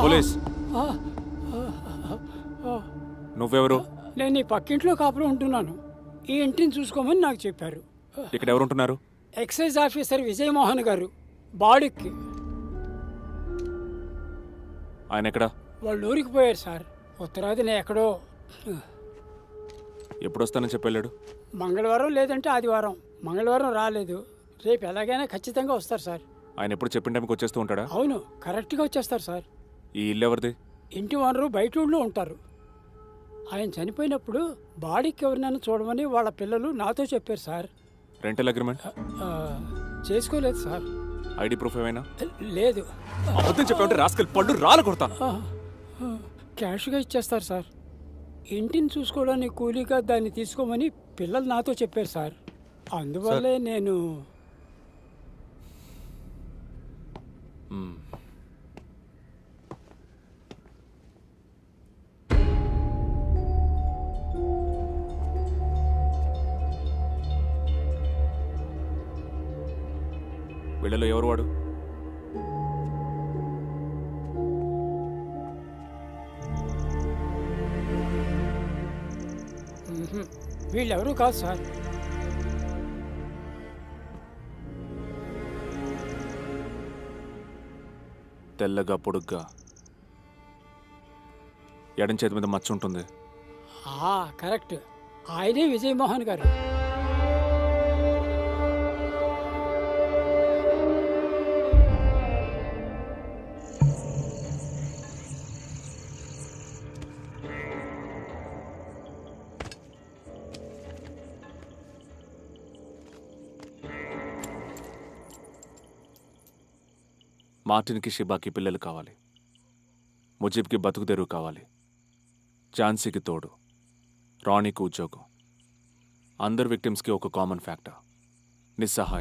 Police నువ్వెవరు? నేను ఈ పక్కింట్లో కాపురం ఉంటున్నాను. ఈ ఇంటిని చూసుకోమని నాకు చెప్పారు. ఇక్కడ ఎవరు ఉంటున్నారు? ఎక్సైజ్ ఆఫీసర్ విజయమోహన్ గారు. బాడీకి ఆయన ఎక్కడ? వాళ్ళు ఊరికి పోయారు సార్. ఉత్తరాదిన ఎక్కడో. ఎప్పుడు వస్తానని చెప్పాడు? మంగళవారం లేదంటే ఆదివారం. మంగళవారం రాలేదు. రేపు ఎలాగైనా ఖచ్చితంగా వస్తారు సార్. ఆయన ఎప్పుడు చెప్పిన టైంకి వచ్చేస్తూ ఉంటాడా? అవును, కరెక్ట్గా వచ్చేస్తారు సార్. ఈ ఇల్లు ఎవరిది? ఇంటి ఓనరు బయట ఊళ్ళో ఉంటారు. ఆయన చనిపోయినప్పుడు బాడీకి ఎవరినైనా చూడమని వాళ్ళ పిల్లలు నాతో చెప్పారు సార్. రెంటల్ అగ్రిమెంట్ ఆ, చేసుకోలేదు సార్. ఐడి ప్రూఫ్ ఏమైనా? లేదు. అబద్ధం చెప్పావంటే రాస్కల్ పళ్ళు రాలు కొడతాను. క్యాష్గా ఇచ్చేస్తారు సార్. ఇంటిని చూసుకోవడానికి కూలీగా దాన్ని తీసుకోమని పిల్లలు నాతో చెప్పారు సార్. అందువల్లే నేను వీళ్ళలో ఎవరు వాడు? వీళ్ళెవరూ కాదు సార్. తెల్లగా పొడుగ్గా ఎడం చేతి మీద మచ్చ ఉంటుంది. కరెక్ట్. ఆయనే విజయమోహన్ గారు. మార్టిన్కి షిబాకి పిల్లలు కావాలి. ముజీబ్కి బతుకు తెరువు కావాలి. ఝాన్సీకి తోడు, రాణికి ఉద్యోగం. అందరు విక్టిమ్స్కి ఒక కామన్ ఫ్యాక్టర్: నిస్సహాయం.